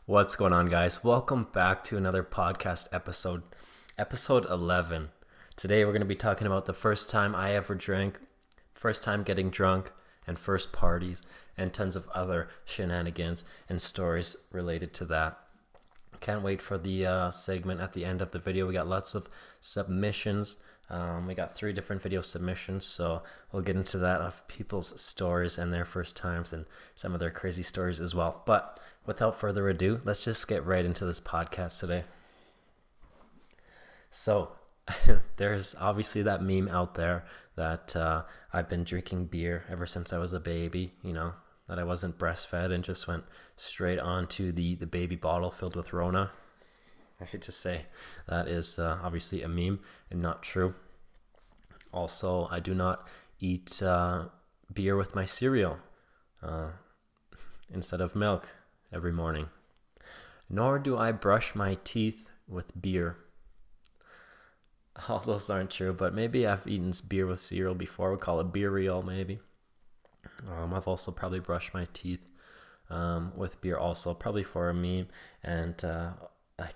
What's going on, guys? Welcome back to another podcast episode 11. Today we're going to be talking about the first time I ever drank, first time getting drunk, and first parties, and tons of other shenanigans and stories related to that. Can't wait for the segment at the end of the video. We got lots of submissions. We got 3 different video submissions, so we'll get into that of people's stories and their first times and some of their crazy stories as well. But without further ado, let's just get right into this podcast today. So there's obviously that meme out there that I've been drinking beer ever since I was a baby, that I wasn't breastfed and just went straight on to the baby bottle filled with Rona. I hate to say that is obviously a meme and not true. Also, I do not eat beer with my cereal instead of milk every morning. Nor do I brush my teeth with beer. All those aren't true, but maybe I've eaten beer with cereal before. We call it beer reel, maybe. I've also probably brushed my teeth with beer also, probably for a meme. And I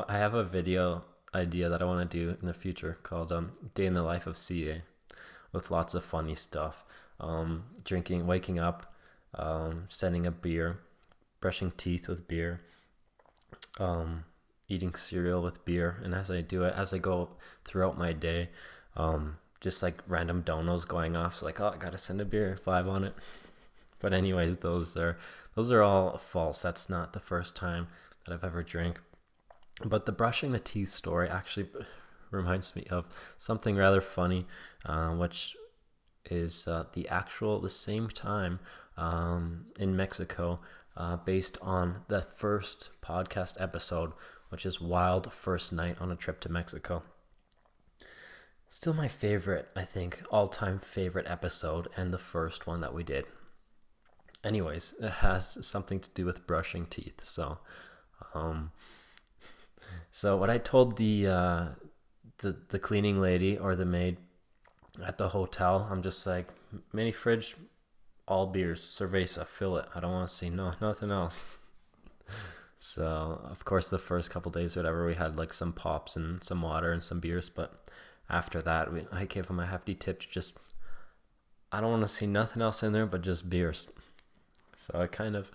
have a video idea that I want to do in the future called Day in the Life of CA, with lots of funny stuff. Drinking, waking up, sending a beer, brushing teeth with beer, eating cereal with beer, and as I do it, as I go throughout my day, just like random donos going off, so like, oh, I gotta send a beer, 5 on it. But anyways, those are all false. That's not the first time that I've ever drank. But the brushing the teeth story actually reminds me of something rather funny, which is the same time in Mexico, based on the first podcast episode, which is Wild First Night on a Trip to Mexico. Still my favorite, I think, all-time favorite episode, and the first one that we did. Anyways, it has something to do with brushing teeth. So what I told the cleaning lady or the maid at the hotel, I'm just like, mini fridge, all beers, cerveza, fill it. I don't want to see nothing else. So of course the first couple days or whatever, we had like some pops and some water and some beers, but after that I gave them a hefty tip to just, I don't want to see nothing else in there but just beers. So I kind of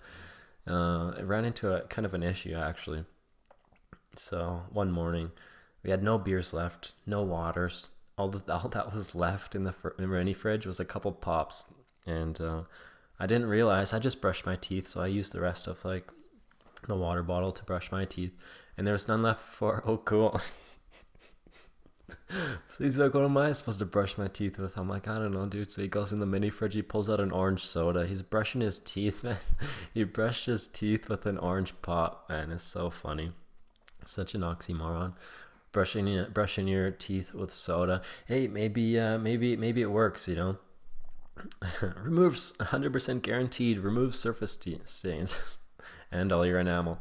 ran into a kind of an issue actually. So one morning we had no beers left, no waters. All that was left in the mini fridge was a couple pops, and I didn't realize I just brushed my teeth, so I used the rest of like the water bottle to brush my teeth, and there was none left for cool. So he's like, what am I supposed to brush my teeth with? I'm like, I don't know, dude. So he goes in the mini fridge, he pulls out an orange soda. He's brushing his teeth, man. He brushed his teeth with an orange pop, man. It's so funny. Such an oxymoron. Brushing your teeth with soda. Hey, maybe it works, Removes 100% guaranteed. Removes surface stains and all your enamel.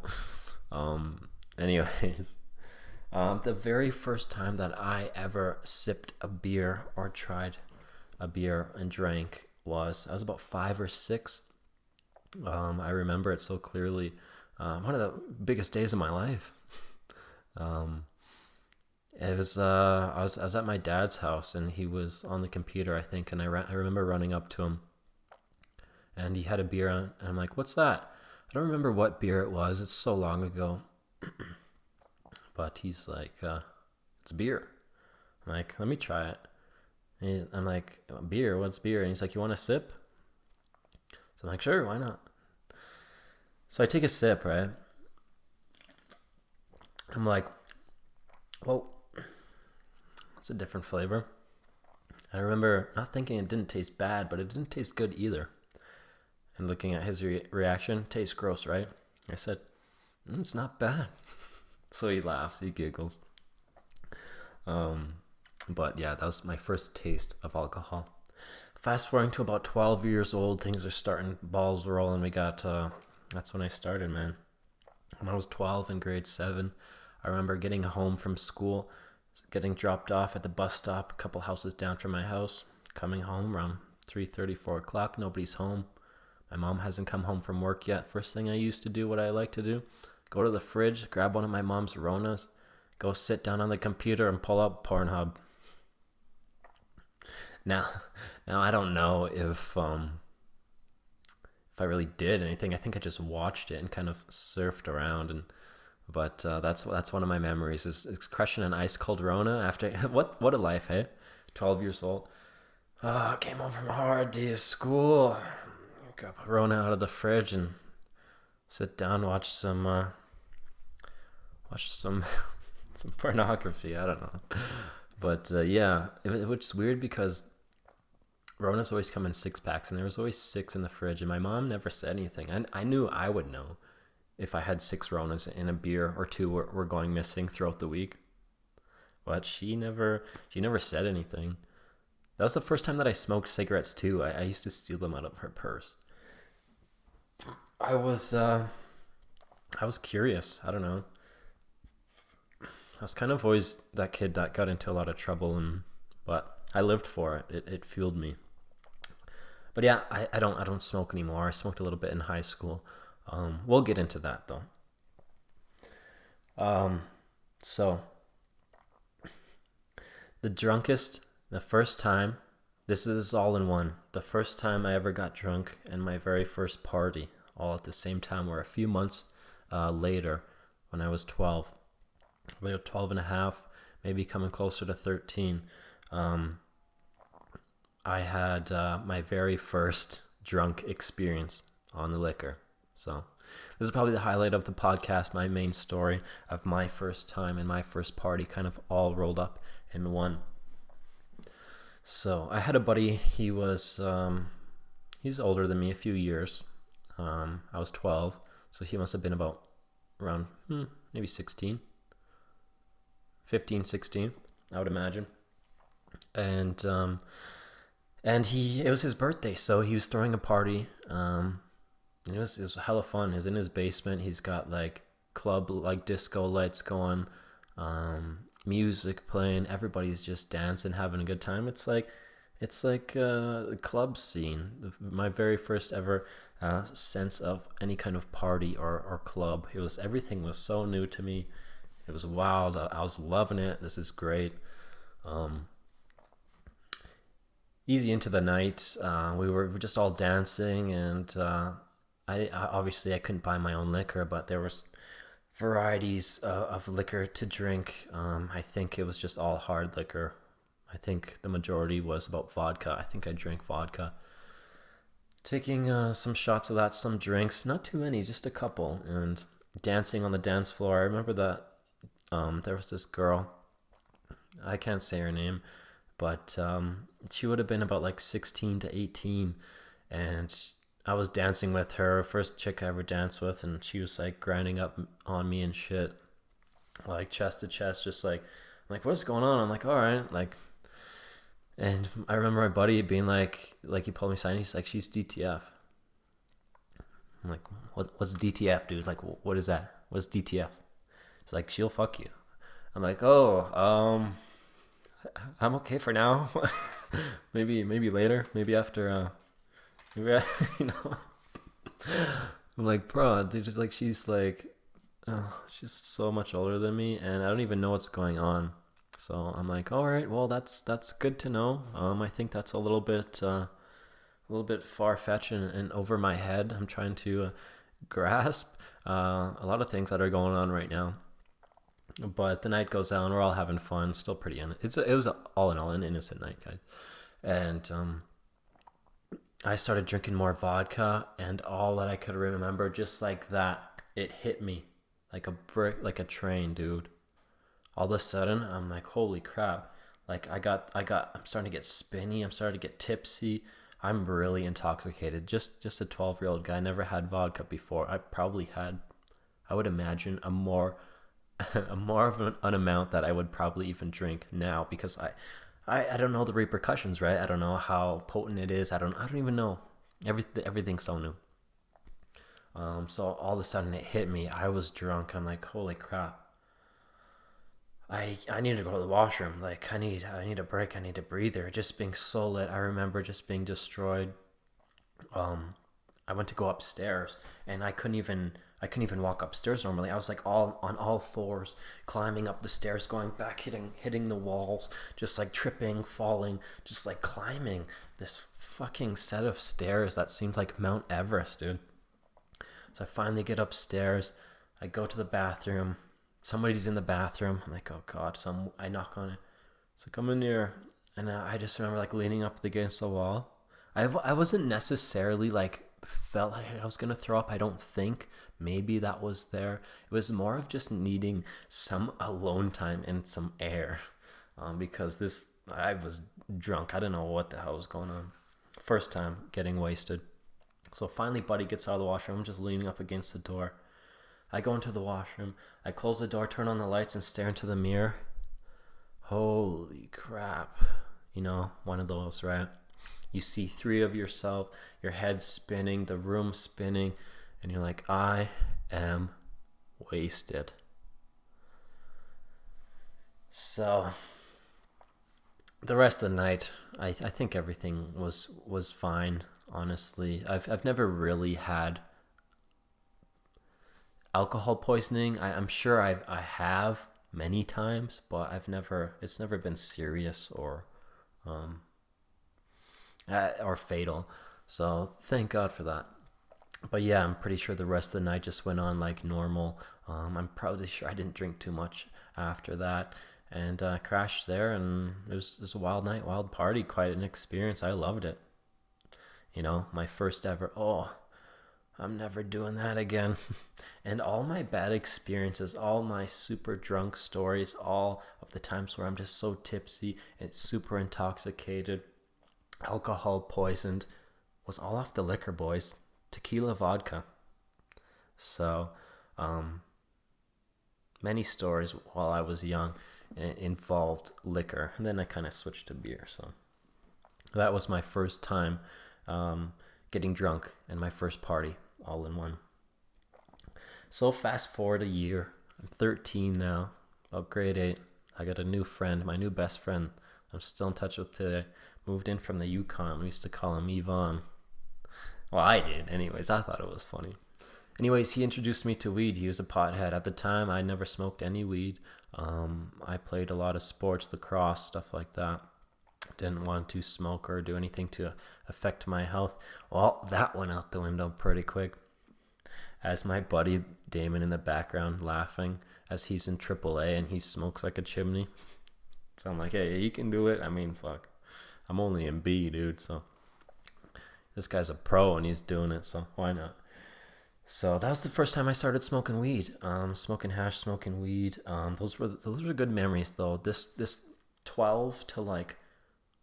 Anyways. The very first time that I ever sipped a beer or tried a beer and drank I was about 5 or 6. I remember it so clearly. One of the biggest days of my life. It was I was at my dad's house, and he was on the computer, I think, and I remember running up to him, and he had a beer on, and I'm like, "What's that?" I don't remember what beer it was. It's so long ago. But he's like, it's beer. I'm like, let me try it. And I'm like, beer? What's beer? And he's like, you want a sip? So I'm like, sure, why not? So I take a sip, right? I'm like, whoa, it's a different flavor. I remember not thinking it didn't taste bad, but it didn't taste good either. And looking at his reaction, tastes gross, right? I said, it's not bad. So he laughs, he giggles. But yeah, that was my first taste of alcohol. Fast forwarding to about 12 years old, things are starting, balls rolling. We got, that's when I started, man. When I was 12 in grade 7, I remember getting home from school, getting dropped off at the bus stop, a couple houses down from my house, coming home around 3:30, 4 o'clock. Nobody's home. My mom hasn't come home from work yet. First thing I used to do, what I like to do, go to the fridge, grab one of my mom's Ronas, go sit down on the computer and pull up Pornhub. Now, I don't know if I really did anything. I think I just watched it and kind of surfed around, but that's one of my memories is crushing an ice cold Rona after what a life, hey? 12 years old. Came home from a hard day of school. Grab a Rona out of the fridge and sit down, watch some some pornography. I don't know, but yeah, which is weird because Ronas always come in 6-packs, and there was always 6 in the fridge, and my mom never said anything. And I knew I would know if I had 6 Ronas and a beer or 2 were going missing throughout the week, but she never said anything. That was the first time that I smoked cigarettes too. I used to steal them out of her purse. I was curious. I don't know. I was kind of always that kid that got into a lot of trouble, but I lived for it. It fueled me. But yeah, I don't smoke anymore. I smoked a little bit in high school. We'll get into that though. So the first time, this is all in one. The first time I ever got drunk and my very first party, all at the same time, or a few months later, when I was 12, about 12 and a half, maybe coming closer to 13. I had my very first drunk experience on the liquor. So this is probably the highlight of the podcast, my main story of my first time and my first party kind of all rolled up in one. So I had a buddy, he's older than me a few years. I was 12, so he must have been about around maybe 16, 15, 16, I would imagine. And it was his birthday, so he was throwing a party. It was hella fun. He was in his basement. He's got like club like disco lights going, music playing. Everybody's just dancing, having a good time. It's like a club scene. My very first ever sense of any kind of party or club. Everything was so new to me. It was wild. I was loving it. This is great. Easy into the night. We were just all dancing, and I obviously I couldn't buy my own liquor, but there was varieties of liquor to drink. I think it was just all hard liquor. I think the majority was about vodka. I think I drank vodka. Taking some shots of that, some drinks, not too many, just a couple, and dancing on the dance floor. I remember that there was this girl. I can't say her name, but she would have been about like 16 to 18, and I was dancing with her, first chick I ever danced with, and she was like grinding up on me and shit, like chest to chest, just like, I'm like, what's going on? I'm like, all right, like, and I remember my buddy being like he pulled me aside, and he's like, she's DTF. I'm like, what's DTF, dude? Like, what is that? What's DTF? It's like, she'll fuck you. I'm like, oh, I'm okay for now. maybe later. Maybe after. Maybe you know. I'm like, bro, dude, just like she's so much older than me, and I don't even know what's going on. So I'm like, all right, well, that's good to know. I think that's a little bit far fetched and over my head. I'm trying to grasp a lot of things that are going on right now. But the night goes on, we're all having fun, still pretty it was all in all an innocent night, guys. And I started drinking more vodka, and all that I could remember, just like that, it hit me like a brick, like a train, dude. All of a sudden, I'm like, holy crap. Like I'm starting to get spinny, I'm starting to get tipsy. I'm really intoxicated. Just a 12-year-old guy, never had vodka before. I would imagine a more of an amount that I would probably even drink now, because I don't know the repercussions, right? I don't know how potent it is. I don't even know. Everything's so new. So all of a sudden it hit me. I was drunk. I'm like, holy crap. I need to go to the washroom. Like I need a break. I need a breather. Just being so lit. I remember just being destroyed. I went to go upstairs, and I couldn't even walk upstairs normally. I was like all on all fours, climbing up the stairs, going back, hitting the walls, just like tripping, falling, just like climbing this fucking set of stairs that seemed like Mount Everest, dude. So I finally get upstairs. I go to the bathroom. Somebody's in the bathroom. I'm like, oh God. So I knock on it. So come in here. And I just remember like leaning up against the wall. I wasn't necessarily like felt like I was going to throw up. I don't think. Maybe that was there. It was more of just needing some alone time and some air. Because I was drunk. I didn't know what the hell was going on. First time getting wasted. So finally Buddy gets out of the washroom. I'm just leaning up against the door. I go into the washroom. I close the door, turn on the lights, and stare into the mirror. Holy crap. You know, one of those, right? You see three of yourself, your head spinning, the room spinning, and you're like, I am wasted. So the rest of the night, I think everything was fine, honestly. I've never really had alcohol poisoning. I'm sure I have many times, but it's never been serious or fatal. So thank God for that. But yeah, I'm pretty sure the rest of the night just went on like normal. I'm probably sure I didn't drink too much after that, and crashed there, and it was a wild night, wild party, quite an experience. I loved it. You know, my first ever. Oh, I'm never doing that again. And all my bad experiences, all my super drunk stories, all of the times where I'm just so tipsy and super intoxicated, alcohol poisoned, was all off the liquor, boys. Tequila vodka. So, many stories while I was young involved liquor, and then I kind of switched to beer. So that was my first time getting drunk and my first party all in one. So fast forward a year. I'm 13 now, about grade 8. I got a new friend, my new best friend. I'm still in touch with today. Moved in from the Yukon. We used to call him Yvonne. Well, I did. Anyways, I thought it was funny. Anyways, he introduced me to weed. He was a pothead. At the time, I never smoked any weed. I played a lot of sports, lacrosse, stuff like that. Didn't want to smoke or do anything to affect my health. Well, that went out the window pretty quick. As my buddy Damon in the background laughing as he's in AAA and he smokes like a chimney. So I'm like, hey, he can do it. I mean, fuck. I'm only in B, dude. So this guy's a pro and he's doing it. So why not? So that was the first time I started smoking weed. Smoking hash, smoking weed. Those were good memories though. This 12 to like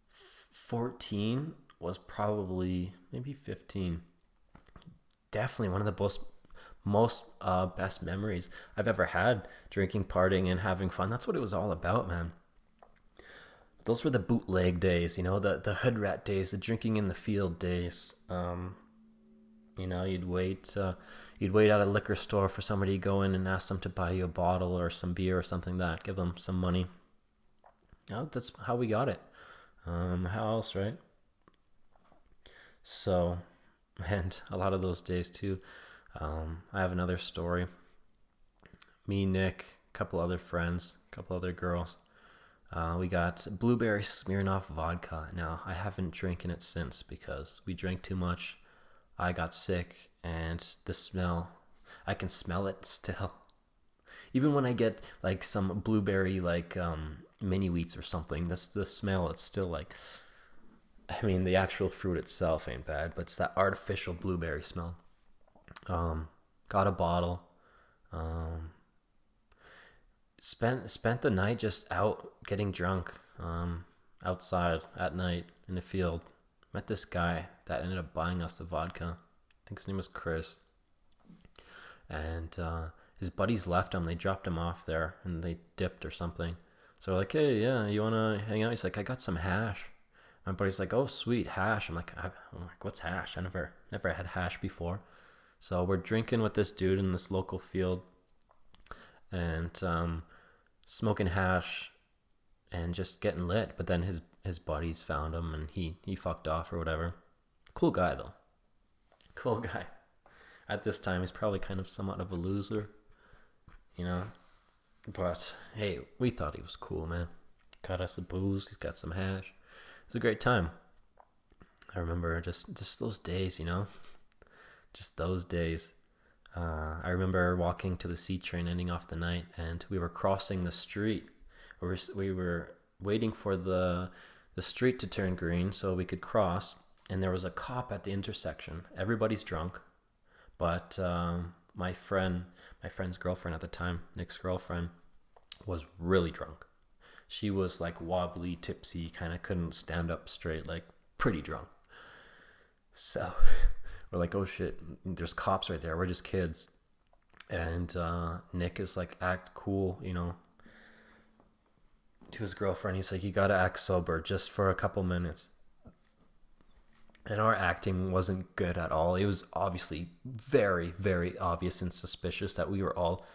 14 was probably maybe 15. Definitely one of the most best memories I've ever had, drinking, partying, and having fun. That's what it was all about, man. Those were the bootleg days, you know, the hood rat days, the drinking in the field days. You know, you'd wait at a liquor store for somebody to go in and ask them to buy you a bottle or some beer or something like that. Give them some money. You know, that's how we got it. How else, right? So, and a lot of those days too. I have another story. Me, Nick, a couple other friends, a couple other girls. We got blueberry Smirnoff vodka. Now, I haven't drinking it since because we drank too much. I got sick, and the smell, I can smell it still. Even when I get like some blueberry like mini wheats or something, the smell, it's still like, I mean, the actual fruit itself ain't bad, but it's that artificial blueberry smell. Got a bottle. Spent the night just out getting drunk. Outside at night in the field. Met this guy that ended up buying us the vodka. I think his name was Chris. And his buddies left him. They dropped him off there and they dipped or something. So we're like, hey, yeah, you want to hang out? He's like, I got some hash. My buddy's like, oh, sweet, hash. I'm like, what's hash? I never had hash before. So we're drinking with this dude in this local field and smoking hash and just getting lit. But then his buddies found him and he fucked off or whatever. Cool guy though. Cool guy. At this time, he's probably kind of somewhat of a loser, you know. But hey, we thought he was cool, man. Got us a booze. He's got some hash. It was a great time. I remember just those days, you know, just those days. I remember walking to the C train, ending off the night, and we were crossing the street. We were waiting for the street to turn green so we could cross, and there was a cop at the intersection. Everybody's drunk, but my friend's girlfriend at the time, Nick's girlfriend, was really drunk. She was like wobbly, tipsy, kind of couldn't stand up straight, like pretty drunk. So we're like, oh shit, there's cops right there. We're just kids. And Nick is like, act cool, you know, to his girlfriend. He's like, you gotta act sober just for a couple minutes. And our acting wasn't good at all. It was obviously very, very obvious and suspicious that we were all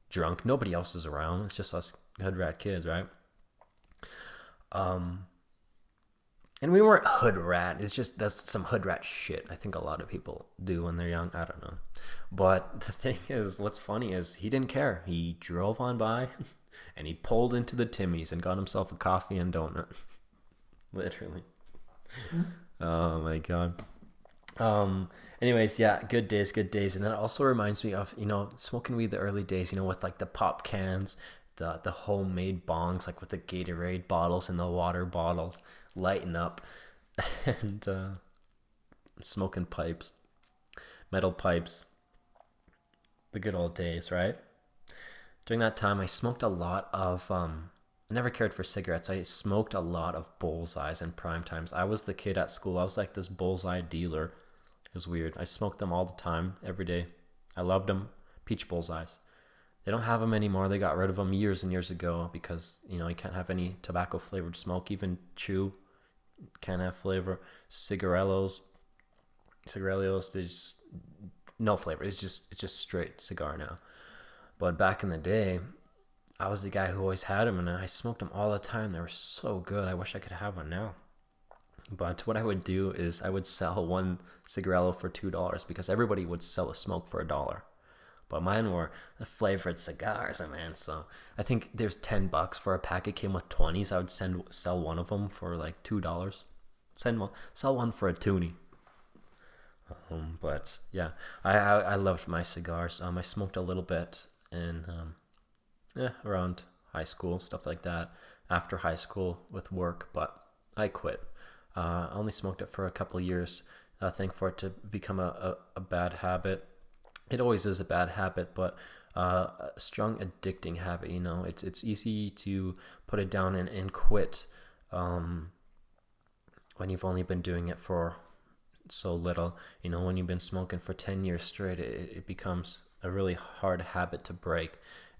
drunk. Nobody else is around. It's just us hood rat kids, right? And we weren't hood rat. It's just, that's some hood rat shit I think a lot of people do when they're young. I don't know. But the thing is, what's funny is he didn't care. He drove on by and he pulled into the Timmy's and got himself a coffee and donut. Literally. Oh my god. Anyways, yeah, good days. And then it also reminds me of, you know, smoking weed the early days, you know, with like the pop cans, the homemade bongs, like with the Gatorade bottles and the water bottles, lighting up and smoking pipes, metal pipes. The good old days, right? During that time, I smoked a lot of I never cared for cigarettes. I smoked a lot of Bullseyes in prime times. I was the kid at school. I was like this Bullseye dealer. It was weird. I smoked them all the time, every day. I loved them. Peach Bullseyes. They don't have them anymore. They got rid of them years and years ago because, you know, you can't have any tobacco flavored smoke. Even chew can't have flavor. Cigarillos, they just no flavor. It's just straight cigar now. But back in the day, I was the guy who always had them, and I smoked them all the time. They were so good. I wish I could have one now. But what I would do is I would sell one cigarillo for $2 because everybody would sell a smoke for $1. But mine were the flavored cigars, man. So I think there's $10 for a pack. It came with 20s. I would sell one of them for like $2. Sell one for a toonie. But yeah, I loved my cigars. I smoked a little bit in around high school, stuff like that. After high school with work, but I quit. I only smoked it for a couple of years. I think for it to become a bad habit. It always is a bad habit, but a strong addicting habit. You know, it's easy to put it down and quit when you've only been doing it for so little. You know, when you've been smoking for 10 years straight, it becomes a really hard habit to break.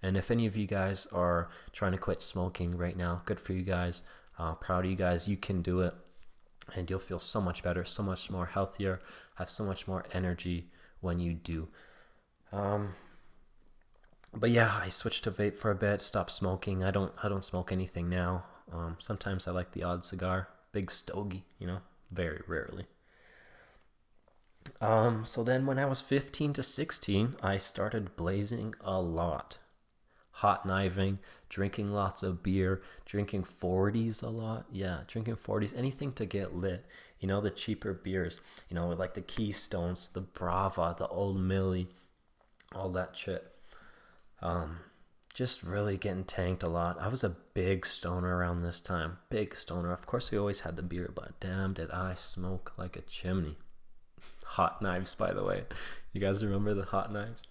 And if any of you guys are trying to quit smoking right now, good for you guys. Proud of you guys. You can do it, and you'll feel so much better, so much more healthier, have so much more energy when you do. But yeah, I switched to vape for a bit, stopped smoking. I don't smoke anything now. Sometimes I like the odd cigar, big stogie, you know, very rarely. So then when I was 15 to 16, I started blazing a lot. Hot knifing, drinking lots of beer, drinking 40s a lot. Yeah, drinking 40s, anything to get lit. You know, the cheaper beers, you know, like the Keystones, the Brava, the Old Millie, all that shit. Just really getting tanked a lot. I was a big stoner around this time. Big stoner. Of course, we always had the beer, but damn, did I smoke like a chimney. Hot knives, by the way. You guys remember the hot knives?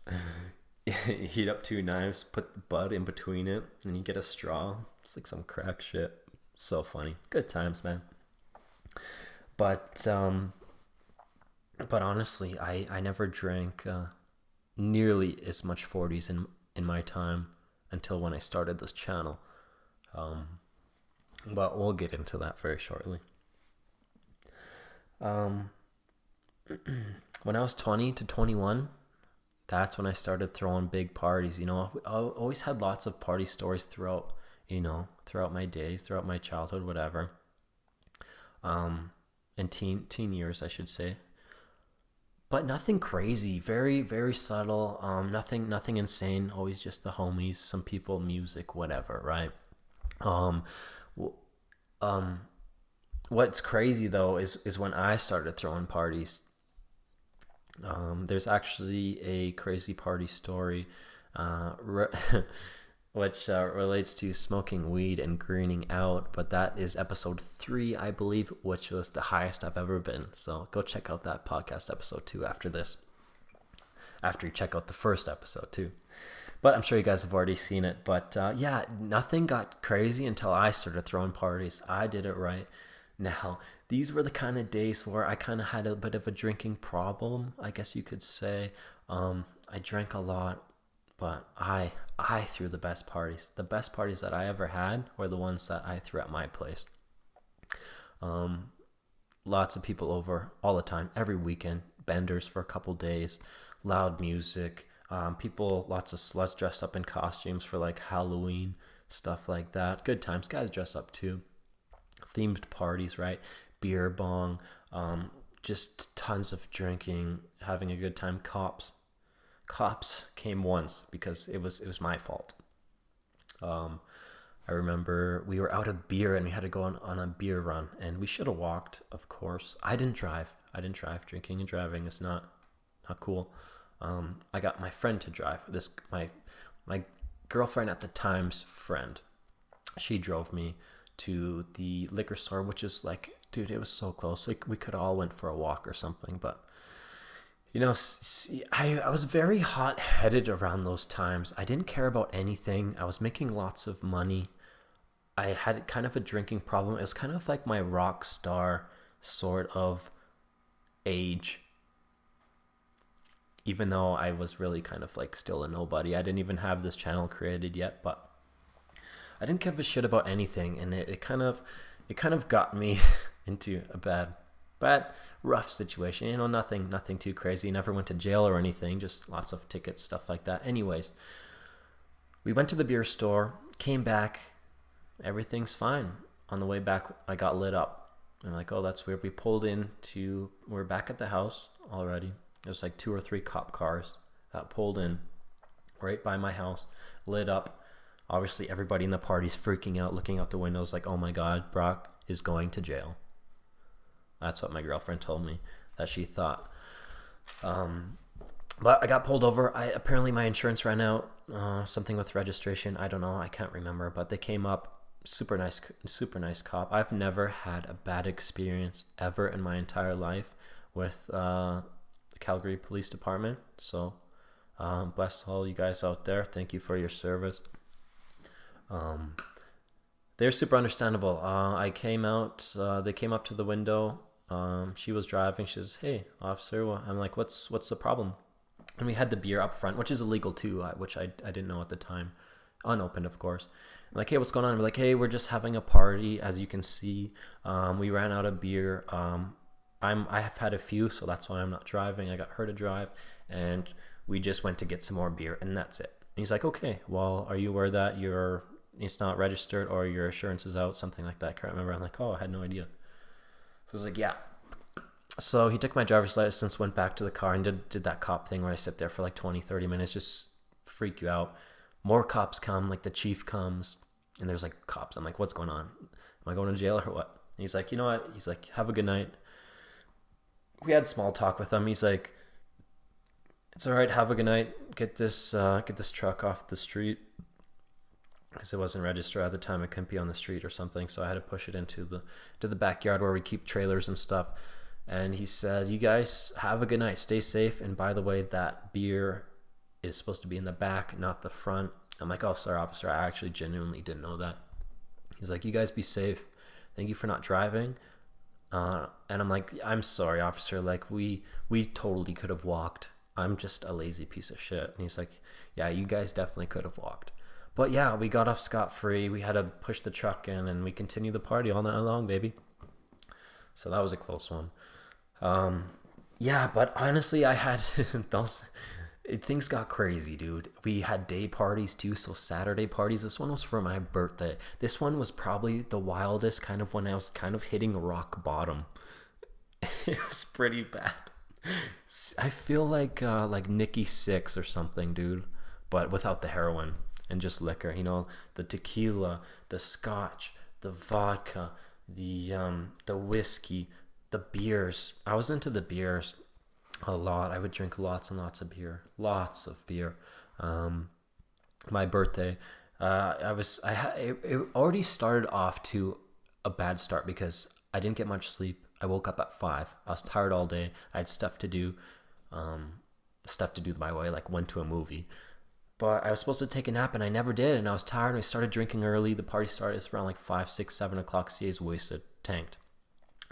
Heat up 2 knives, put the butt in between it, and you get a straw. It's like some crack shit. So funny. Good times, man. But honestly, I never drank nearly as much 40s in my time until when I started this channel. But we'll get into that very shortly. When I was 20 to 21, that's when I started throwing big parties. You know, I always had lots of party stories throughout my days, throughout my childhood, whatever. And teen years, I should say. but nothing crazy. Very, very subtle. Nothing insane. Always just the homies, some people, music, whatever, right? Um, w- um, what's crazy though is when I started throwing parties. There's actually a crazy party story, which relates to smoking weed and greening out. But that is episode 3, I believe, which was the highest I've ever been. So go check out that podcast episode too after this. After you check out the first episode too. But I'm sure you guys have already seen it. But yeah, nothing got crazy until I started throwing parties. I did it right. Now, these were the kind of days where I kind of had a bit of a drinking problem, I guess you could say. I drank a lot, but I threw the best parties. The best parties that I ever had were the ones that I threw at my place. Um, Lots of people over all the time, every weekend, benders for a couple days, loud music, people, lots of sluts dressed up in costumes for like Halloween, stuff like that. Good times, guys dress up too. Themed parties, right? Beer bong, just tons of drinking, having a good time. Cops came once because it was my fault. Um, I remember we were out of beer and we had to go on a beer run, and we should have walked, of course. I didn't drive. Drinking and driving is not cool. I got my friend to drive. My girlfriend at the time's friend. She drove me to the liquor store, which is like, dude, it was so close. Like we could all went for a walk or something. But I was very hot headed around those times. I didn't care about anything. I was making lots of money. I had kind of a drinking problem. It was kind of like my rock star sort of age, even though I was really kind of like still a nobody. I didn't even have this channel created yet, but I didn't give a shit about anything, and it kind of got me into a bad rough situation. Nothing too crazy. Never went to jail or anything, just lots of tickets, stuff like that. Anyways, we went to the beer store, came back, everything's fine. On the way back, I got lit up. I'm like, oh, that's weird. We're back at the house already. There's like 2 or 3 cop cars that pulled in right by my house, lit up. Obviously, everybody in the party's freaking out, looking out the windows like, oh my God, Brock is going to jail. That's what my girlfriend told me that she thought. But I got pulled over. Apparently my insurance ran out. Something with registration. I don't know. I can't remember. But they came up. Super nice cop. I've never had a bad experience ever in my entire life with the Calgary Police Department. So bless all you guys out there. Thank you for your service. They're super understandable. I came out. They came up to the window. She was driving. She says, "Hey, officer." Well, I'm like, "What's the problem?" And we had the beer up front, which is illegal too, which I didn't know at the time. Unopened, of course. I'm like, "Hey, what's going on?" We're like, "Hey, we're just having a party. As you can see, we ran out of beer. I have had a few, so that's why I'm not driving. I got her to drive, and we just went to get some more beer, and that's it." And he's like, "Okay, well, are you aware that it's not registered or your insurance is out?" Something like that. I can't remember. I'm like, "Oh, I had no idea." So I was like, "Yeah." So he took my driver's license, went back to the car, and did that cop thing where I sit there for like 20, 30 minutes, just freak you out. More cops come, like the chief comes, and there's like cops. I'm like, "What's going on? Am I going to jail or what?" And he's like, "You know what?" He's like, "Have a good night." We had small talk with him. He's like, "It's all right. Have a good night. Get this truck off the street." Because it wasn't registered at the time. It couldn't be on the street or something. So I had to push it into the backyard where we keep trailers and stuff. And he said, "You guys have a good night. Stay safe. And by the way, that beer is supposed to be in the back, not the front." I'm like, "Oh, sorry, officer. I actually genuinely didn't know that." He's like, "You guys be safe. Thank you for not driving." And I'm like, "I'm sorry, officer. Like, we totally could have walked. I'm just a lazy piece of shit." And he's like, "Yeah, you guys definitely could have walked." But yeah, we got off scot-free. We had to push the truck in, and we continued the party all night long, baby. So that was a close one. Yeah, but honestly, I had things got crazy, dude. We had day parties too, so Saturday parties. This one was for my birthday. This one was probably the wildest, kind of when I was kind of hitting rock bottom. It was pretty bad. I feel like Nikki Six or something, dude, but without the heroin and just liquor. You know, the tequila, the scotch, the vodka, the whiskey, the beers. I was into the beers a lot. I would drink lots and lots of beer, lots of beer. Um, my birthday, it already started off to a bad start because I didn't get much sleep. I woke up at 5. I was tired all day. I had stuff to do, um, stuff to do my way, like went to a movie. But I was supposed to take a nap and I never did. And I was tired and I started drinking early. The party started around like 5, 6, 7 o'clock. CA's wasted, tanked.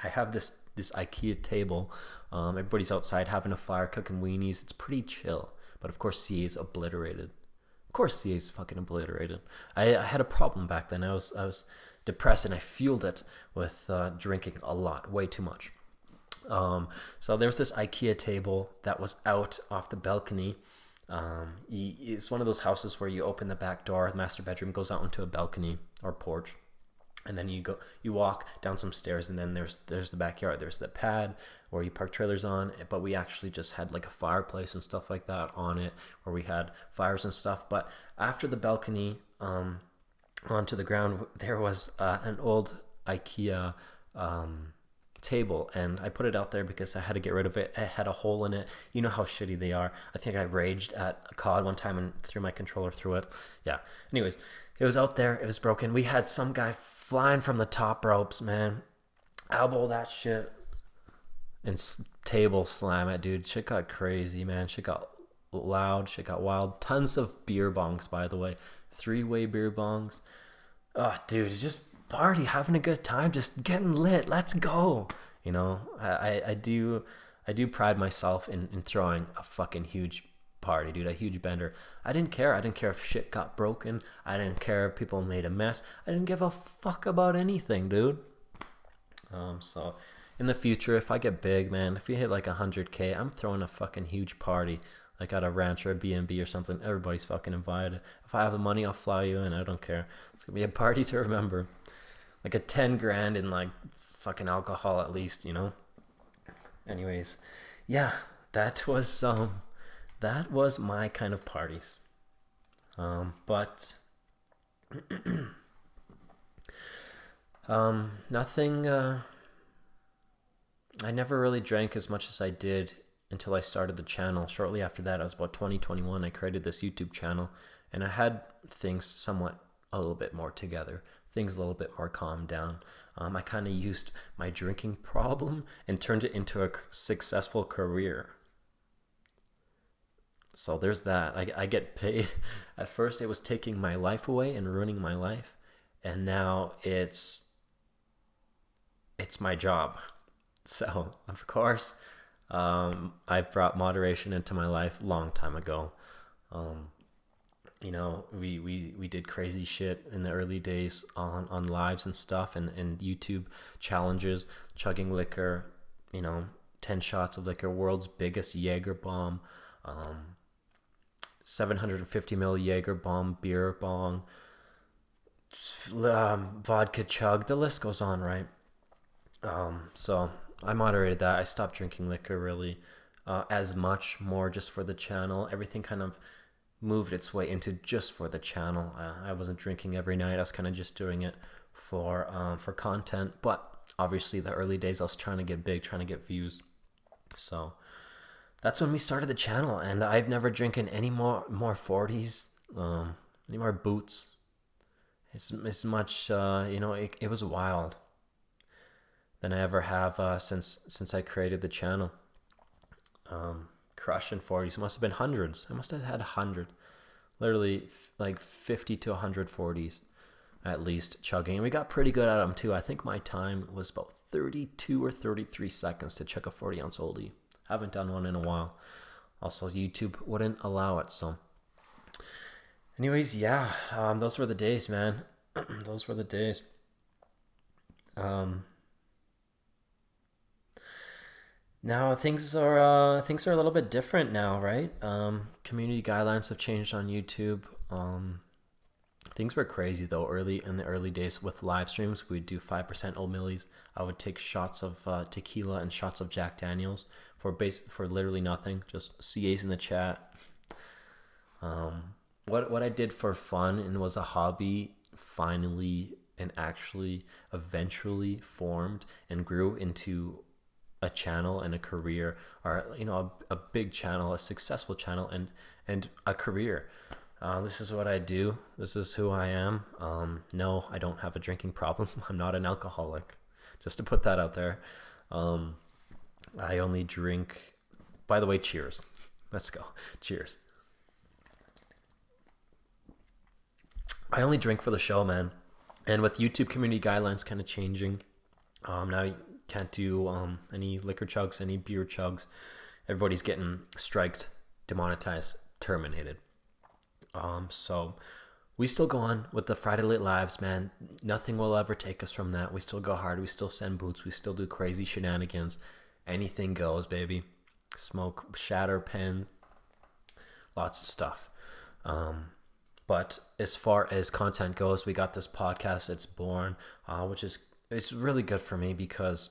I have this IKEA table. Everybody's outside having a fire, cooking weenies. It's pretty chill. But of course, CA's obliterated. Of course, CA's fucking obliterated. I had a problem back then. I was depressed and I fueled it with drinking a lot, way too much. So there was this IKEA table that was out off the balcony. It's one of those houses where you open the back door, the master bedroom goes out onto a balcony or porch, and then you walk down some stairs, and then there's the backyard. There's the pad where you park trailers on, but we actually just had like a fireplace and stuff like that on it, where we had fires and stuff. But after the balcony, onto the ground, there was an old IKEA table, and I put it out there because I had to get rid of it. It had a hole in it. You know how shitty they are. I think I raged at a COD one time and threw my controller through it. Yeah. Anyways, it was out there. It was broken. We had some guy flying from the top ropes, man. Elbow that shit and table slam it, dude. Shit got crazy, man. Shit got loud. Shit got wild. Tons of beer bongs, by the way. 3-way beer bongs. Oh, dude, it's just party, having a good time, just getting lit. Let's go. You know, I do pride myself in throwing a fucking huge party, dude, a huge bender. I didn't care. I didn't care if shit got broken. I didn't care if people made a mess. I didn't give a fuck about anything, dude. So in the future, if I get big, man, if we hit like 100K, I'm throwing a fucking huge party. Like at a ranch or a B&B or something. Everybody's fucking invited. If I have the money, I'll fly you in. I don't care. It's gonna be a party to remember. Like a 10 grand in like fucking alcohol at least, you know? Anyways, yeah, that was my kind of parties. But nothing, I never really drank as much as I did until I started the channel. Shortly after that, I was about 2021, I created this YouTube channel, and I had things somewhat a little bit more together, things a little bit more calmed down. I kind of used my drinking problem and turned it into a successful career. So there's that. I get paid. At first it was taking my life away and ruining my life, and now it's my job. So of course, I brought moderation into my life long time ago. You know, we did crazy shit in the early days on lives and stuff, and YouTube challenges, chugging liquor, you know, 10 shots of liquor, world's biggest Jaeger bomb, 750 ml Jaeger bomb, beer bong, vodka chug, the list goes on, right? So I moderated that. I stopped drinking liquor really as much, more just for the channel. Everything kind of moved its way into just for the channel. I wasn't drinking every night. I was kind of just doing it for content. But obviously the early days I was trying to get big, trying to get views. So that's when we started the channel, and I've never drinking any more 40s, any more boots. It's much, you know, it was wild than I ever have since I created the channel. Crushing 40s. It must have been hundreds. I must have had 100. Literally like 50 to 100 40s at least chugging. And we got pretty good at them too. I think my time was about 32 or 33 seconds to chug a 40-ounce oldie. Haven't done one in a while. Also, YouTube wouldn't allow it, so. Anyways, yeah, those were the days, man. Those were the days. Now things are a little bit different now, right? Community guidelines have changed on YouTube. Things were crazy though. In the early days with live streams, we'd do 5% Old Millies. I would take shots of tequila and shots of Jack Daniels for literally nothing. Just CAs in the chat. What I did for fun and was a hobby finally and actually eventually formed and grew into a channel and a career, or a big channel, a successful channel, and a career. This is what I do. This is who I am. No, I don't have a drinking problem. I'm not an alcoholic. Just to put that out there. I only drink. By the way, cheers. Let's go. Cheers. I only drink for the show, man. And with YouTube community guidelines kind of changing, now you can't do any liquor chugs, any beer chugs. Everybody's getting striked, demonetized, terminated. So we still go on with the Friday Lit Lives, man. Nothing will ever take us from that. We still go hard. We still send boots. We still do crazy shenanigans. Anything goes, baby. Smoke, shatter, pen, lots of stuff. But as far as content goes, we got this podcast. It's born, it's really good for me because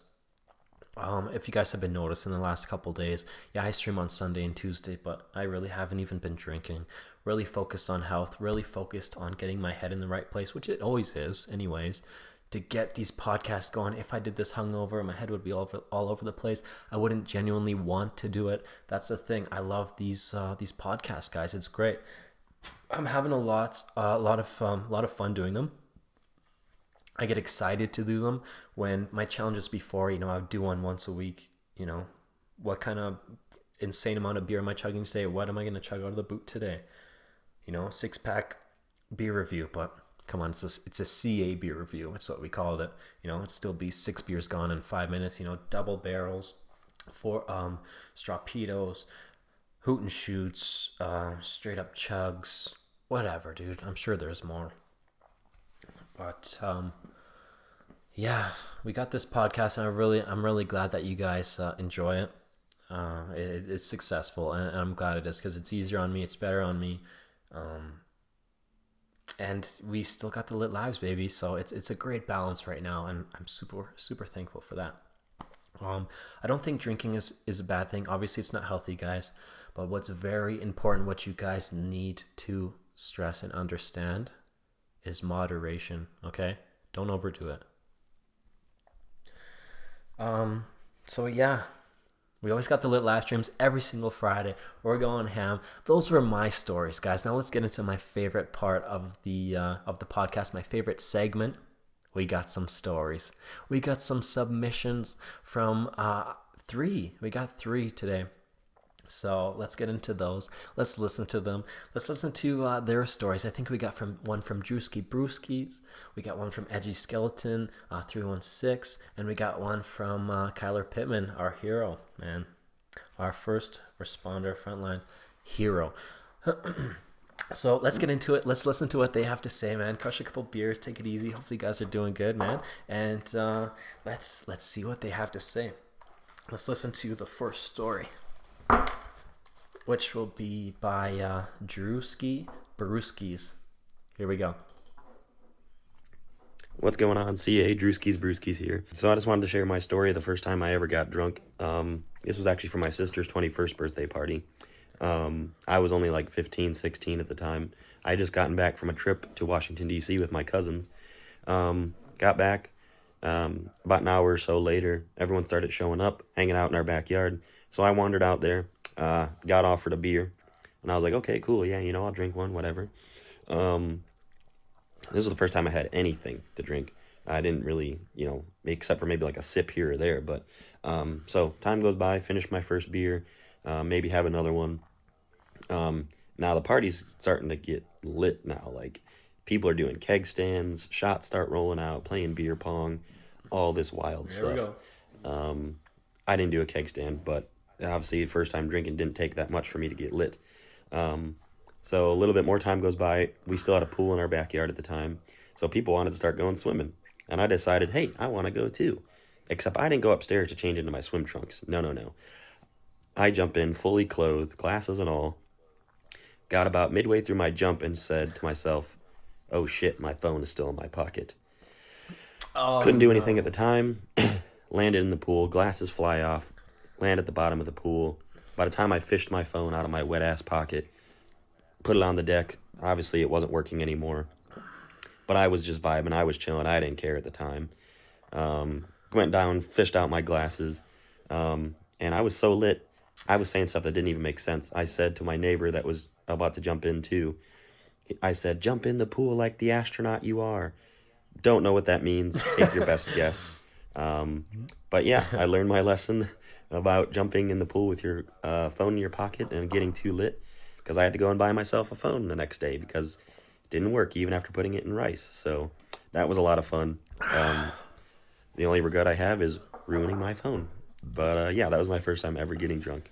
if you guys have been noticing the last couple days, yeah, I stream on Sunday and Tuesday, but I really haven't even been drinking. Really focused on health, really focused on getting my head in the right place, which it always is anyways, to get these podcasts going. If I did this hungover, my head would be all over the place. I wouldn't genuinely want to do it. That's the thing. I love these podcasts, guys. It's great. I'm having a lot of fun doing them. I get excited to do them when my challenges before, I would do one once a week. What kind of insane amount of beer am I chugging today? What am I going to chug out of the boot today? 6-pack beer review, but come on, it's a CA beer review. That's what we called it. It'd still be 6 beers gone in 5 minutes. Double barrels, 4 Strapitos, hoot and shoots, straight up chugs, whatever, dude. I'm sure there's more. But yeah, we got this podcast, and I'm really glad that you guys enjoy it. It's successful, and I'm glad it is because it's easier on me. It's better on me. And we still got the lit lives, baby. So it's a great balance right now, and I'm super thankful for that. I don't think drinking is a bad thing. Obviously, it's not healthy, guys. But what's very important, what you guys need to stress and understand, is moderation. Okay, don't overdo it. So yeah. We always got the lit live streams every single Friday. We're going ham. Those were my stories, guys. Now let's get into my favorite part of the podcast, my favorite segment. We got some stories. We got some submissions from 3. We got 3 today. So let's get into those. Let's listen to them. Let's listen to their stories. I think we got one from Drewski Brewskis. We got one from Edgy Skeleton 316, and we got one from Kyler Pittman, our hero, man, our first responder frontline hero. So let's get into it. Let's listen to what they have to say, man. Crush a couple beers, take it easy. Hopefully, you guys are doing good, man. And let's see what they have to say. Let's listen to the first story, which will be by Drewski Brewskis. Here we go. What's going on? CA, Drewskis Brewskis here. So I just wanted to share my story the first time I ever got drunk. This was actually for my sister's 21st birthday party. I was only like 15, 16 at the time. I had just gotten back from a trip to Washington, D.C. with my cousins. Got back. About an hour or so later, everyone started showing up, hanging out in our backyard. So I wandered out there, got offered a beer, and I was like, okay, cool, yeah, I'll drink one, whatever. This was the first time I had anything to drink. I didn't really, except for maybe like a sip here or there, but, so time goes by, finish my first beer, maybe have another one. Now the party's starting to get lit now, like, people are doing keg stands, shots start rolling out, playing beer pong, all this wild There stuff. we go. I didn't do a keg stand, but obviously first time drinking didn't take that much for me to get lit. So a little bit more time goes by. We still had a pool in our backyard at the time, so people wanted to start going swimming. And I decided, hey, I want to go too. Except I didn't go upstairs to change into my swim trunks. No. I jump in fully clothed, glasses and all. Got about midway through my jump and said to myself, oh shit, my phone is still in my pocket. Couldn't do anything at the time. Landed in the pool, glasses fly off. land at the bottom of the pool. By the time I fished my phone out of my wet ass pocket, put it on the deck, obviously it wasn't working anymore. But I was just vibing. I was chilling. I didn't care at the time. Went down, fished out my glasses, and I was so lit. I was saying stuff that didn't even make sense. I said to my neighbor that was about to jump in too, I said, jump in the pool like the astronaut you are. Don't know what that means. Take your best guess. But yeah, I learned my lesson about jumping in the pool with your phone in your pocket and getting too lit, because I had to go and buy myself a phone the next day because it didn't work even after putting it in rice. So that was a lot of fun. The only regret I have is ruining my phone. But yeah, that was my first time ever getting drunk.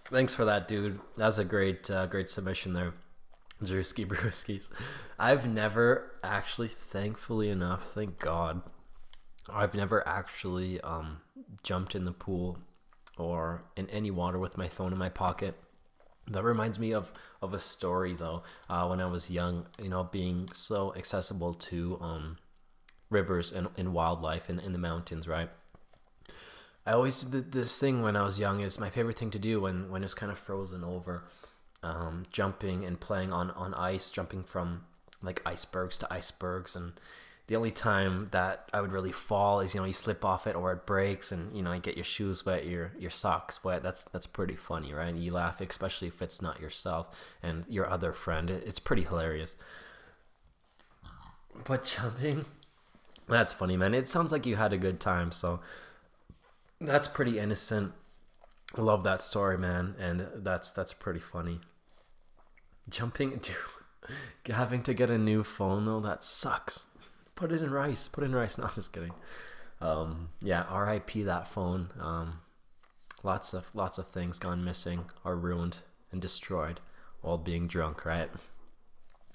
Thanks for that, dude. That was a great submission there. Drewski Brewskis. I've never actually, thankfully enough, thank God, I've never actually jumped in the pool or in any water with my phone in my pocket. That reminds me of a story though. When I was young, being so accessible to rivers and wildlife in the mountains, right? I always did this thing when I was young. Is my favorite thing to do when it's kind of frozen over. Jumping and playing on ice, jumping from like icebergs to icebergs, and the only time that I would really fall is you slip off it or it breaks, and you get your shoes wet, your socks wet. That's pretty funny, right? You laugh, especially if it's not yourself and your other friend. It's pretty hilarious. But jumping, that's funny, man. It sounds like you had a good time, so that's pretty innocent. I love that story, man, and that's pretty funny. Jumping into having to get a new phone though, that sucks. Put it in rice. No, I'm just kidding. Yeah, R.I.P. that phone. Lots of things gone missing or ruined and destroyed while being drunk, right?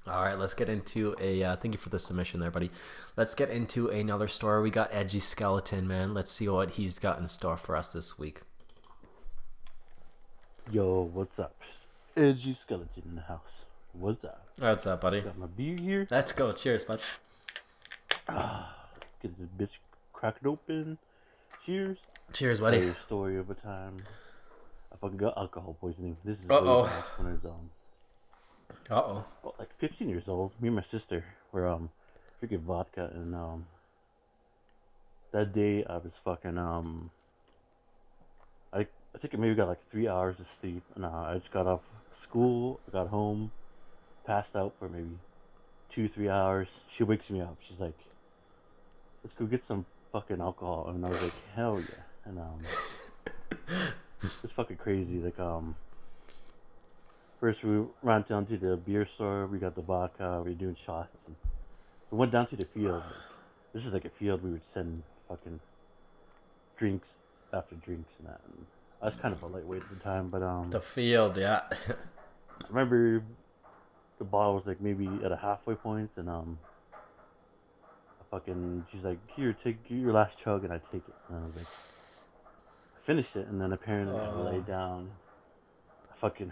All right, let's get into thank you for the submission there, buddy. Let's get into another story. We got Edgy Skeleton, man. Let's see what he's got in store for us this week. Yo, what's up? Edgy Skeleton in the house. What's up? What's up, buddy? Got my beer here. Let's go. Cheers, bud. Get this bitch cracked open. Cheers. Cheers, buddy. Tell you a story of a time I fucking got alcohol poisoning. This is Uh-oh. way back when I was like 15 years old. Me and my sister were drinking vodka, and that day I was fucking I think I maybe got like 3 hours of sleep, and I just got off school. I got home, passed out for maybe 2-3 hours. She wakes me up. She's like, "Let's go get some fucking alcohol." And I was like, "Hell yeah!" And it's fucking crazy. Like first we ran down to the beer store. We got the vodka. We were doing shots. And we went down to the field. This is like a field we would send fucking drinks after drinks and that. And I was kind of a lightweight at the time, but the field, yeah. I remember the bottle was like maybe at a halfway point, and she's like, "Here, take your last chug," and I take it, and I was like, I finished it, and then apparently I lay down. I think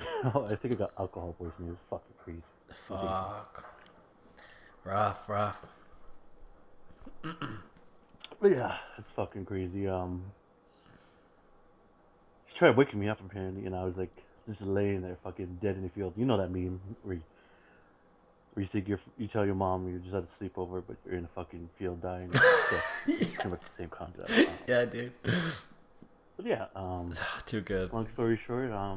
I got alcohol poisoning. It was fucking crazy. Fuck. Rough. But yeah, it's fucking crazy. She tried waking me up apparently, and I was like just laying there fucking dead in the field. You know that meme where you think you tell your mom you just had a sleepover, but you're in a fucking field dying. It's pretty much the same concept. Yeah, dude. But yeah, too good. long story short, I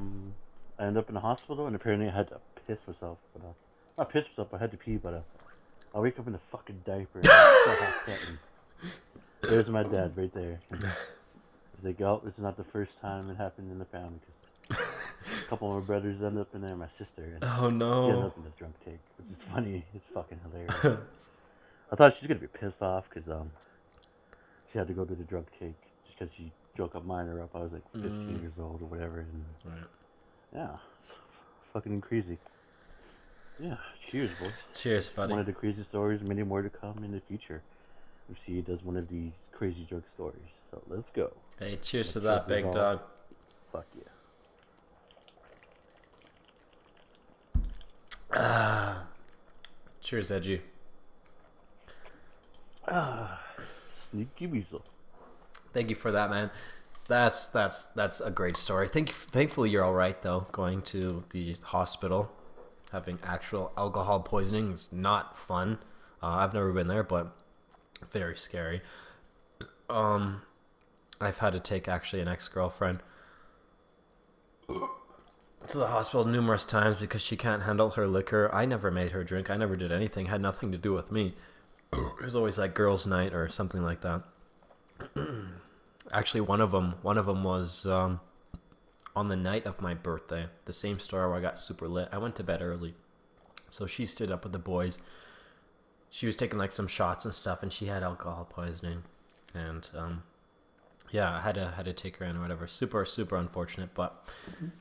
ended up in the hospital, and apparently I had to piss myself. But not piss myself, I had to pee. But I wake up in a fucking diaper. And there's my dad right there. He's like, "Oh, this is not the first time it happened in the family." Cause a couple of my brothers ended up in there, my sister. And Oh no. She ended up in the drunk tank, which is funny. It's fucking hilarious. I thought she was gonna be pissed off because she had to go to the drunk tank just because she drunk a minor up. I was like 15 years old or whatever, and yeah, fucking crazy. Yeah, cheers, boy. Cheers, buddy. One of the crazy stories, many more to come in the future. If she does one of these crazy drunk stories, so let's go. Hey, cheers to that, big dog. Fuck yeah. Cheers, Edgy. Sneaky weasel. Thank you for that, man. That's a great story. Thankfully, you're all right though. Going to the hospital, having actual alcohol poisoning is not fun. I've never been there, but very scary. I've had to take actually an ex-girlfriend to the hospital numerous times because she can't handle her liquor. I never made her drink. I never did anything. It had nothing to do with me. It was always like girls' night or something like that. Actually, one of them was on the night of my birthday. The same story where I got super lit. I went to bed early, so she stayed up with the boys. She was taking like some shots and stuff, and she had alcohol poisoning, and yeah, I had to take her in or whatever. Super unfortunate, but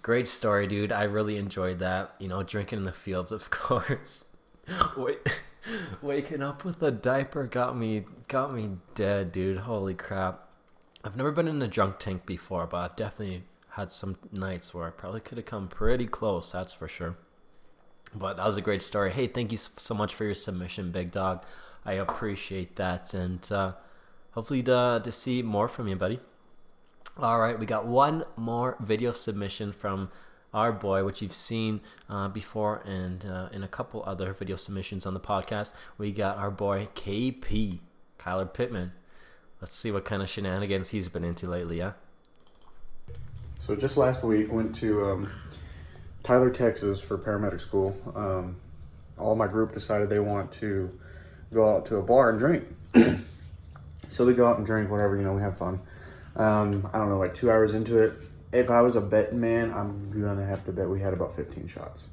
great story, dude. I really enjoyed that. You know, drinking in the fields, of course. Waking up with a diaper got me dead, dude. Holy crap. I've never been in a drunk tank before, but I've definitely had some nights where I probably could have come pretty close, that's for sure. But that was a great story. Hey, thank you so much for your submission, Big Dog. I appreciate that, and hopefully to see more from you, buddy. All right, we got one more video submission from our boy, which you've seen before, and in a couple other video submissions on the podcast. We got our boy KP, Kyler Pittman. Let's see what kind of shenanigans he's been into lately, yeah? So just last week, went to Tyler, Texas for paramedic school. All my group decided they want to go out to a bar and drink. So we go out and drink, whatever, we have fun. I don't know, like 2 hours into it, if I was a betting man, I'm going to have to bet we had about 15 shots.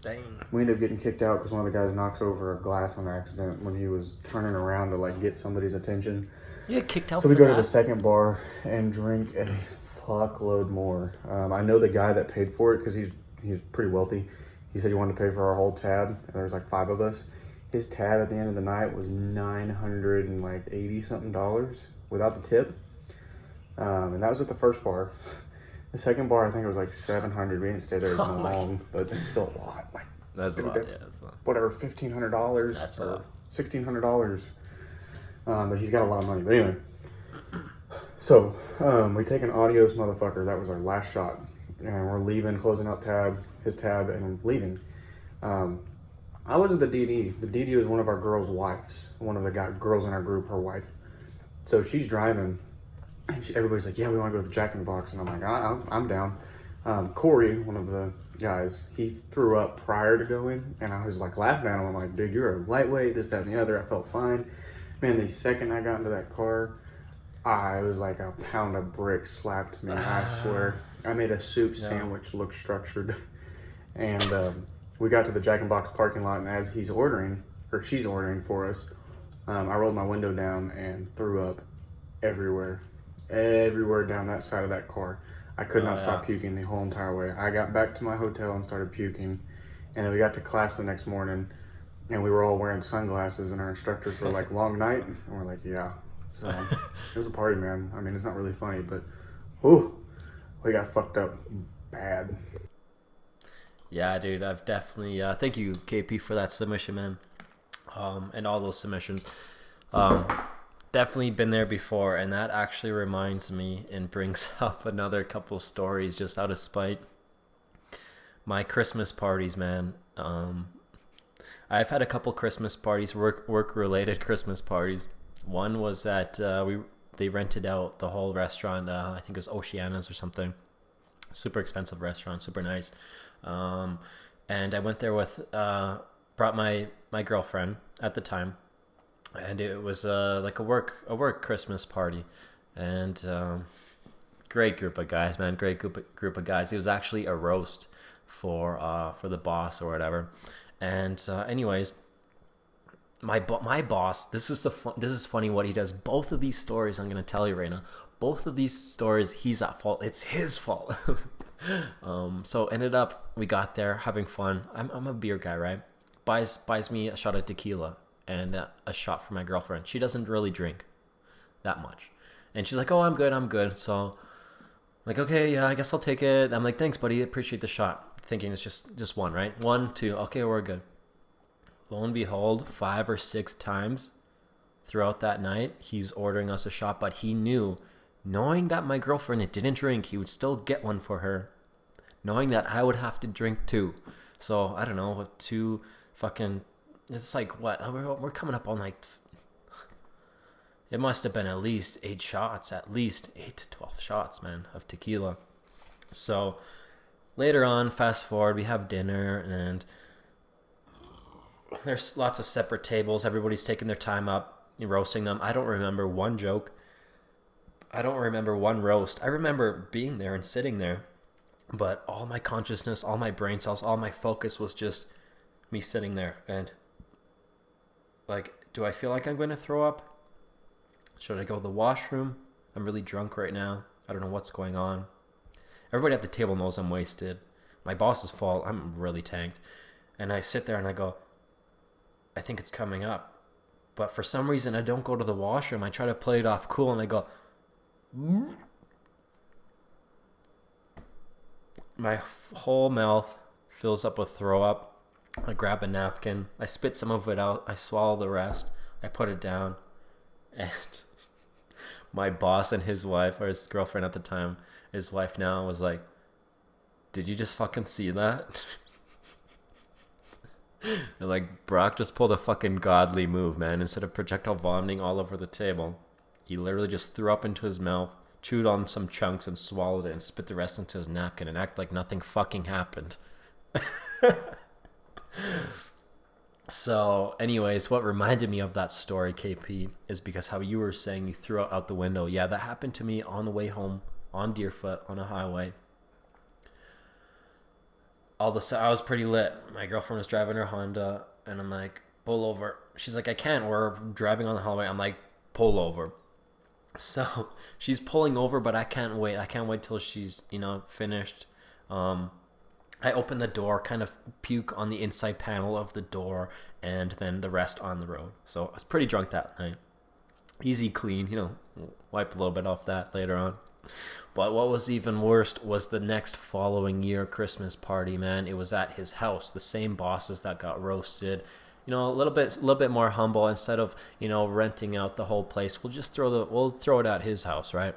Dang. We ended up getting kicked out because one of the guys knocks over a glass on accident when he was turning around to like get somebody's attention. Yeah, kicked out. So we go to the second bar and drink a fuckload more. I know the guy that paid for it because he's pretty wealthy. He said he wanted to pay for our whole tab, and there was like 5 of us. His tab at the end of the night was $980 something without the tip, and that was at the first bar. The second bar, I think it was like $700. We didn't stay there long, but that's still a lot. Like, that's a lot. That's, yeah, that's a lot. whatever, $1,500. That's a or lot. $1,600. But he's got a lot of money. But anyway, so we take an Adios motherfucker. That was our last shot, and we're leaving, closing out his tab, and leaving. I wasn't the DD. The DD was one of our girls' wives. One of the girls in our group, her wife. So she's driving. And everybody's like, yeah, we want to go to the Jack in the Box. And I'm like, I'm down. Corey, one of the guys, he threw up prior to going. And I was like laughing at him. I'm like, dude, you're a lightweight, this, that, and the other. I felt fine. Man, the second I got into that car, I was like a pound of brick slapped me. I swear. I made a soup sandwich look structured. And we got to the Jack in the Box parking lot. And as she's ordering for us, I rolled my window down and threw up everywhere down that side of that car. I could not stop puking the whole entire way. I got back to my hotel and started puking, and then we got to class the next morning, and we were all wearing sunglasses, and our instructors were like, long night? And we're like, yeah. So it was a party, man. I mean, it's not really funny, but we got fucked up bad. Yeah, dude, I've definitely thank you, KP, for that submission, man. And all those submissions. Definitely been there before, and that actually reminds me and brings up another couple stories just out of spite. My Christmas parties, man. I've had a couple Christmas parties, work related Christmas parties. One was that they rented out the whole restaurant. I think it was Oceana's or something. Super expensive restaurant, super nice. And I went there with brought my girlfriend at the time. And it was like a work Christmas party, and great group of guys, man. Great group of guys. It was actually a roast for the boss or whatever. And anyways, my boss. This is funny what he does. Both of these stories I'm gonna tell you right now. Both of these stories, he's at fault. It's his fault. So ended up we got there having fun. I'm a beer guy, right? Buys me a shot of tequila and a shot for my girlfriend. She doesn't really drink that much. And she's like, oh, I'm good. So I'm like, okay, yeah, I guess I'll take it. I'm like, thanks, buddy. Appreciate the shot. Thinking it's just one, right? 1, 2. Okay, we're good. Lo and behold, 5 or 6 times throughout that night. He was ordering us a shot, but he knew, knowing that my girlfriend didn't drink, he would still get one for her, knowing that I would have to drink too. So I don't know, with two fucking, it's like what, we're coming up on like, it must have been at least 8 shots, at least 8 to 12 shots, man, of tequila. So later on, fast forward, we have dinner, and there's lots of separate tables. Everybody's taking their time up, roasting them. I don't remember one joke. I don't remember one roast. I remember being there and sitting there, but all my consciousness, all my brain cells, all my focus was just me sitting there. And like, do I feel like I'm going to throw up? Should I go to the washroom? I'm really drunk right now. I don't know what's going on. Everybody at the table knows I'm wasted. My boss's fault. I'm really tanked. And I sit there and I go, I think it's coming up. But for some reason, I don't go to the washroom. I try to play it off cool, and I go, my whole mouth fills up with throw up. I grab a napkin. I spit some of it out. I swallow the rest. I put it down. And my boss and his wife, or his girlfriend at the time, his wife now, was like, did you just fucking see that? And like, Brock just pulled a fucking godly move, man. Instead of projectile vomiting all over the table, he literally just threw up into his mouth, chewed on some chunks and swallowed it, and spit the rest into his napkin and acted like nothing fucking happened. So anyways, what reminded me of that story, KP, is because how you were saying you threw it out the window. Yeah, that happened to me on the way home on Deerfoot on a highway. All of a sudden, I was pretty lit. My girlfriend was driving her Honda, and I'm like, pull over. She's like, I can't. We're driving on the highway. I'm like, pull over. So she's pulling over, but I can't wait. I can't wait till she's, finished. I open the door, kind of puke on the inside panel of the door, and then the rest on the road. So I was pretty drunk that night. Easy clean, wipe a little bit off that later on. But what was even worse was the next following year Christmas party, man. It was at his house, the same bosses that got roasted. A little bit more humble. Instead of renting out the whole place, we'll throw it at his house, right?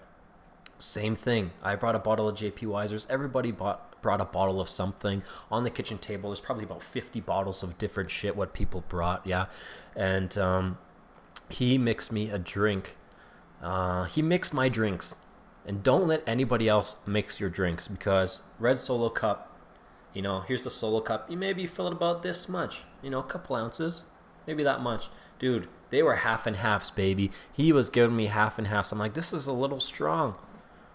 Same thing. I brought a bottle of JP Weisers. Everybody brought a bottle of something. On the kitchen table, there's probably about 50 bottles of different shit what people brought, yeah. And he mixed me a drink. He mixed my drinks. And don't let anybody else mix your drinks, because Red Solo Cup, here's the Solo Cup. You maybe fill it about this much, a couple ounces, maybe that much. Dude, they were half and halves, baby. He was giving me half and halves. I'm like, this is a little strong.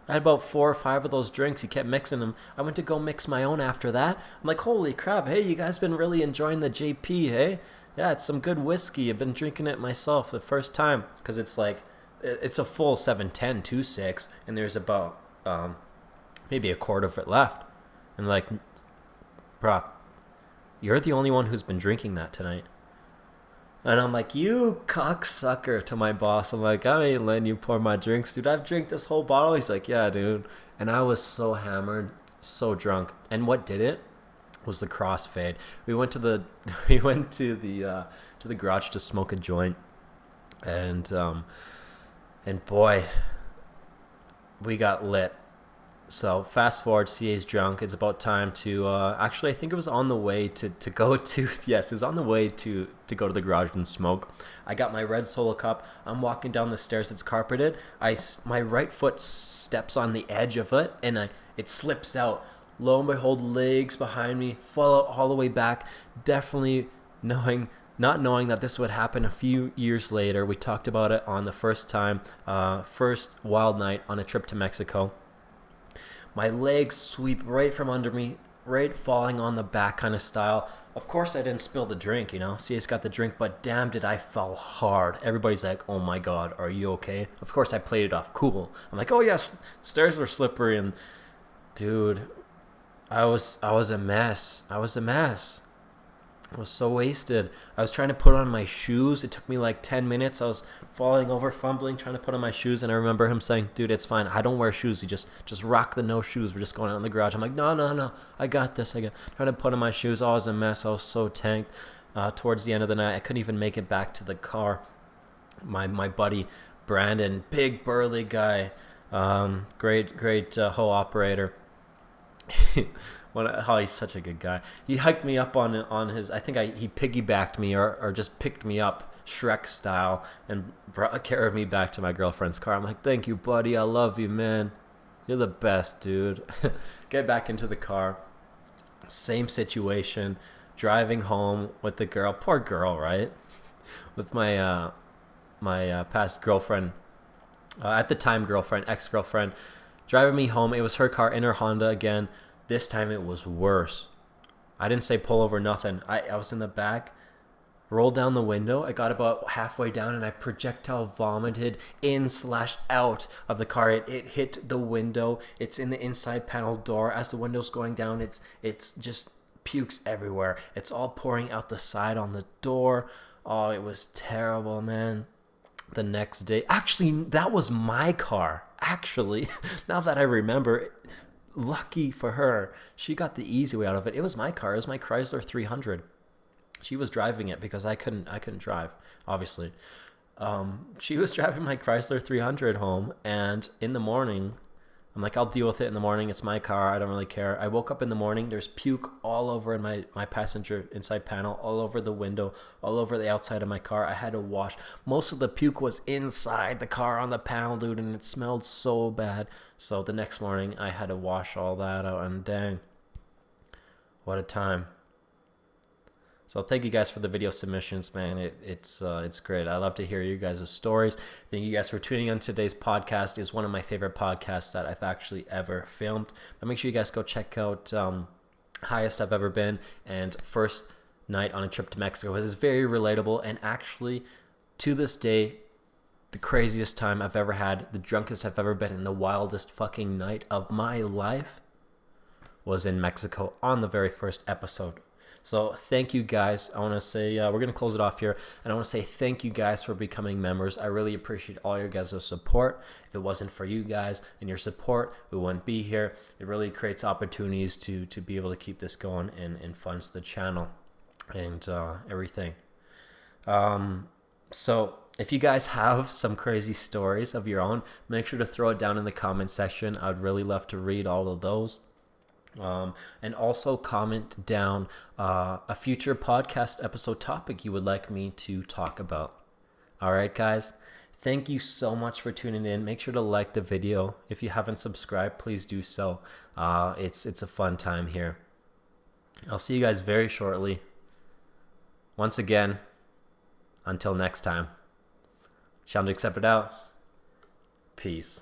I had about 4 or 5 of those drinks. He kept mixing them. I went to go mix my own after that. I'm like, holy crap. Hey, you guys been really enjoying the JP, hey? Yeah, it's some good whiskey. I've been drinking it myself the first time. Because it's like, it's a full 710, 2.6, and there's about maybe a quart of it left. And like, Brock, you're the only one who's been drinking that tonight. And I'm like, you cocksucker, to my boss. I'm like, I ain't letting you pour my drinks, dude. I've drank this whole bottle. He's like, yeah, dude. And I was so hammered, so drunk. And what did it was the crossfade. We went to the garage to smoke a joint, and boy, we got lit. So fast forward, CA's drunk. It's about time to, actually, I think it was on the way to go to, yes, it was on the way to go to the garage and smoke. I got my Red Solo Cup. I'm walking down the stairs. It's carpeted. My right foot steps on the edge of it, and it slips out. Lo and behold, legs behind me, fall out all the way back. Definitely not knowing that this would happen a few years later. We talked about it on the first wild night on a trip to Mexico. My legs sweep right from under me, right falling on the back kind of style. Of course, I didn't spill the drink, CA's got the drink, but damn did I fall hard. Everybody's like, oh my God, are you okay? Of course, I played it off cool. I'm like, oh yes, stairs were slippery, and dude, I was a mess. I was so wasted. I was trying to put on my shoes. It took me like 10 minutes. I was falling over, fumbling, trying to put on my shoes. And I remember him saying, dude, it's fine. I don't wear shoes. You just rock the no shoes. We're just going out in the garage. I'm like, no. I got this. Trying to put on my shoes. I was a mess. I was so tanked. Towards the end of the night, I couldn't even make it back to the car. my buddy Brandon, big burly guy, great hoe operator. He's such a good guy. He hiked me up on his. He piggybacked me or just picked me up Shrek style and carried me back to my girlfriend's car. I'm like, thank you, buddy. I love you, man. You're the best, dude. Get back into the car. Same situation. Driving home with the girl. Poor girl, right? With my past girlfriend, at the time girlfriend, ex-girlfriend, driving me home. It was her car in her Honda again. This time it was worse. I didn't say pull over, nothing. I was in the back, rolled down the window. I got about halfway down and I projectile vomited in/out of the car. It hit the window. It's in the inside panel door. As the window's going down, it's just pukes everywhere. It's all pouring out the side on the door. Oh, it was terrible, man. The next day, actually, that was my car. Actually, now that I remember, lucky for her, she got the easy way out of it. It was my car. It was my Chrysler 300. She was driving it because I couldn't drive, obviously. She was driving my Chrysler 300 home, and in the morning, I'm like, I'll deal with it in the morning. It's my car. I don't really care. I woke up in the morning. There's puke all over in my passenger inside panel, all over the window, all over the outside of my car. I had to wash. Most of the puke was inside the car on the panel, dude, and it smelled so bad. So the next morning, I had to wash all that out, and dang, what a time. So thank you guys for the video submissions, man. It's great. I love to hear you guys' stories. Thank you guys for tuning in. Today's podcast is one of my favorite podcasts that I've actually ever filmed. But make sure you guys go check out Highest I've Ever Been and First Night on a Trip to Mexico. It's very relatable, and actually, to this day, the craziest time I've ever had, the drunkest I've ever been, and the wildest fucking night of my life was in Mexico on the very first episode. So thank you guys. I want to say, we're going to close it off here. And I want to say thank you guys for becoming members. I really appreciate all your guys' support. If it wasn't for you guys and your support, we wouldn't be here. It really creates opportunities to be able to keep this going and funds the channel and everything. So if you guys have some crazy stories of your own, make sure to throw it down in the comment section. I'd really love to read all of those. And also comment down a future podcast episode topic you would like me to talk about. All right, guys. Thank you so much for tuning in. Make sure to like the video. If you haven't subscribed, please do so. It's a fun time here. I'll see you guys very shortly. Once again, until next time. Sean Accept It out. Peace.